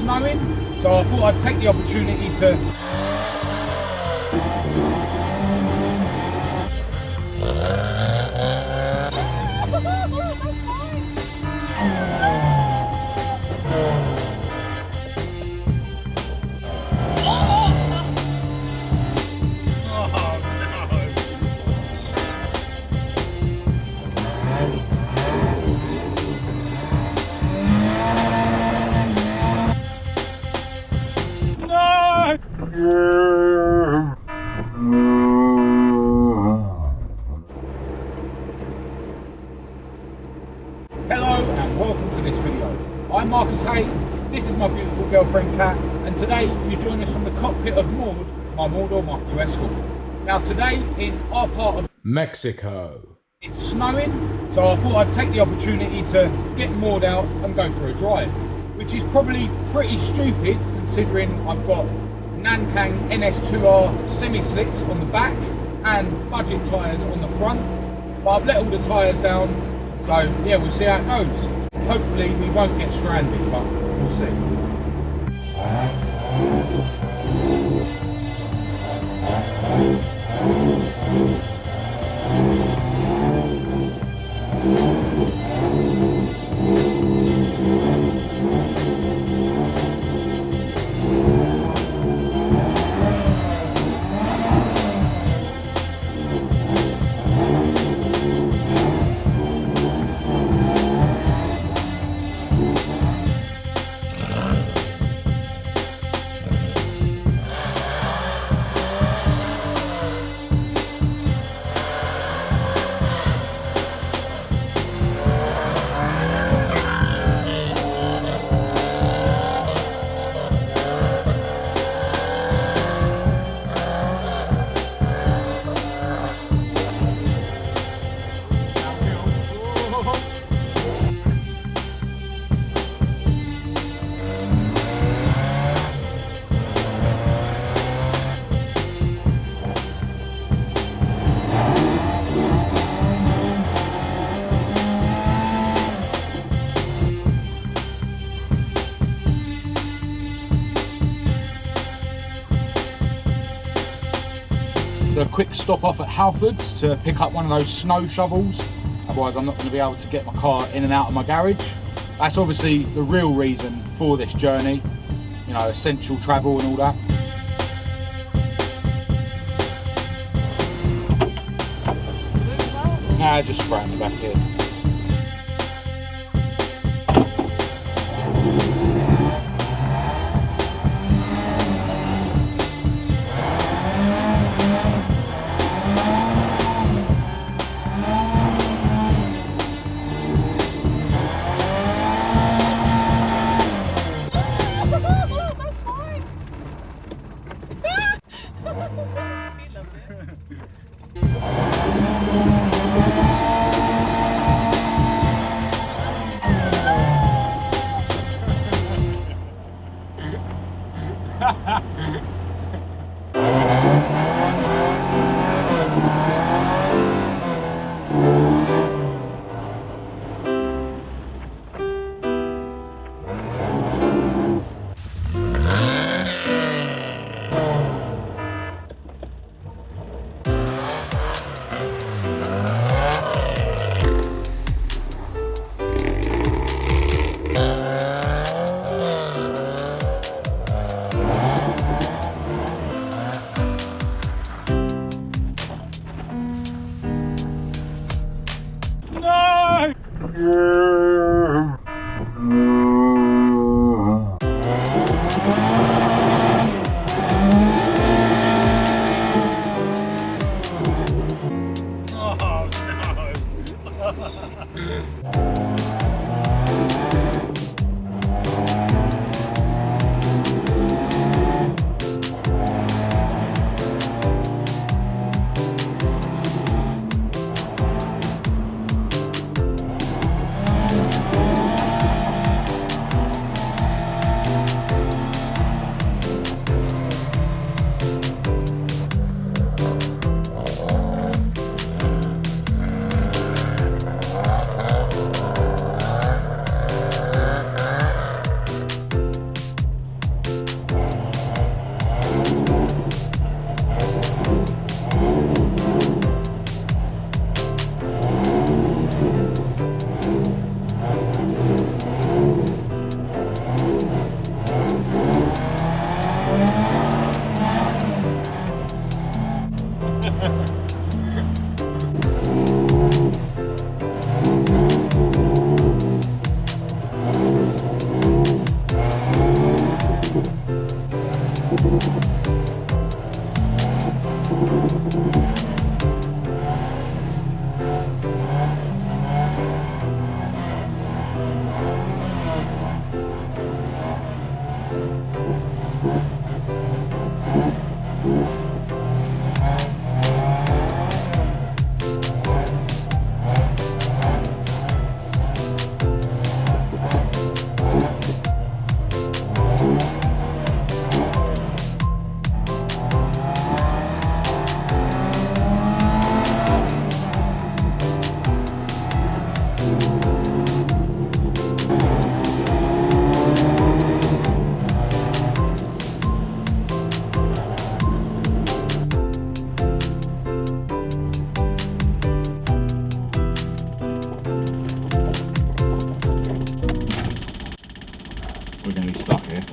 snowing, so I thought I'd take the opportunity to Hello and welcome to this video. I'm Marcus Hayes, this is my beautiful girlfriend Kat, and today you join us from the cockpit of Maud, my Maud or Mk2 Escort. Now today in our part of Mexico, it's snowing, so I thought I'd take the opportunity to get Maud out and go for a drive, which is probably pretty stupid considering I've got Nankang NS2R semi-slicks on the back and budget tyres on the front, but I've let all the tyres down, so yeah, we'll see how it goes. Hopefully we won't get stranded, but we'll see. So a quick stop off at Halfords to pick up one of those snow shovels, otherwise I'm not going to be able to get my car in and out of my garage. That's obviously the real reason for this journey, you know, essential travel and all that. Nah, just spray in the back here. We're going to be stuck here.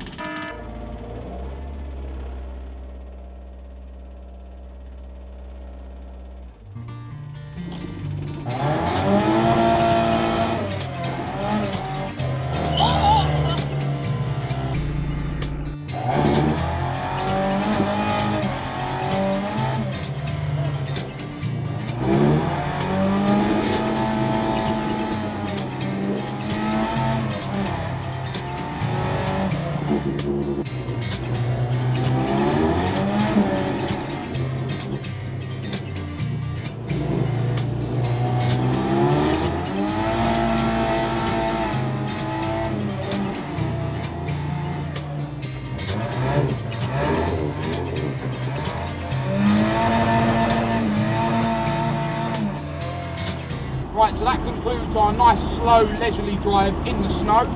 Right, so that concludes our nice, slow, leisurely drive in the snow.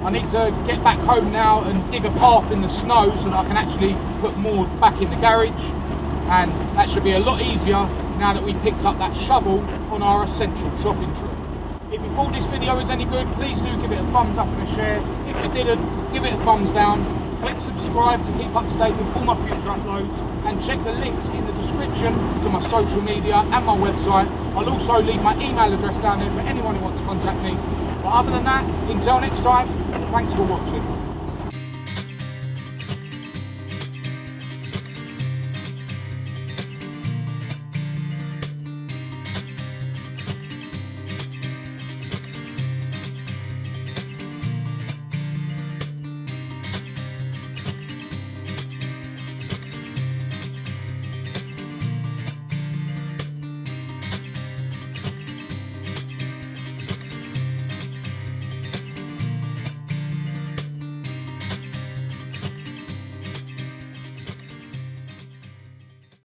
I need to get back home now and dig a path in the snow so that I can actually put Maud back in the garage, and that should be a lot easier now that we picked up that shovel on our essential shopping trip. If you thought this video was any good, please do give it a thumbs up and a share. If you didn't, give it a thumbs down. Click subscribe to keep up to date with all my future uploads, and check the links in the description to my social media and my website. I'll also leave my email address down there for anyone who wants to contact me. But other than that, until next time, thanks for watching.